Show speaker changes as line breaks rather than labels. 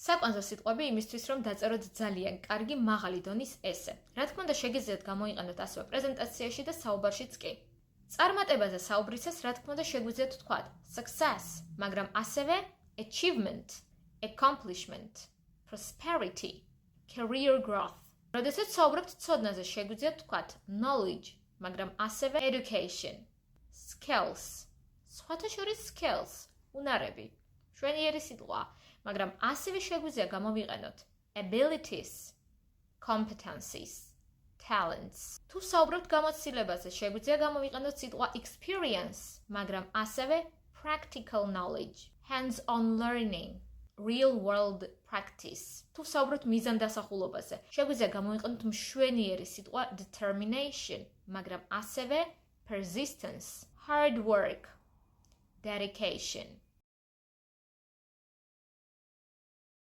საკვანძო სიტყვები იმისთვის, რომ დაწეროთ ძალიან კარგი მაღალი დონის ესე. რა თქმა უნდა, შეგიძლიათ გამოიყენოთ ასევე პრეზენტაციაში და საუბარშიც კი. წარმატებაზე საუბრისას, რა თქმა უნდა, შეგვიძლიათ ვთქვათ success, მაგრამ ასევე achievement, accomplishment, prosperity, career growth. როდესაც საუბრობთ ცოდნაზე, შეგვიძლიათ ვთქვათ knowledge, მაგრამ ასევე education, skills. სხვათა შორის skills, უნარები, მშვენიერი სიტყვა, მაგრამ ასევე შეგვიძლია გამოვიყენოთ abilities, competencies, talents. თუ საუბრობთ გამოცდილებაზე, შეგვიძლია გამოვიყენოთ სიტყვა experience, მაგრამ ასევე practical knowledge, hands-on learning, real-world practice. თუ საუბრობთ მიზანდასახულობაზე, შეგვიძლია გამოვიყენოთ მშვენიერი სიტყვა determination, მაგრამ ასევე persistence, hard work, dedication.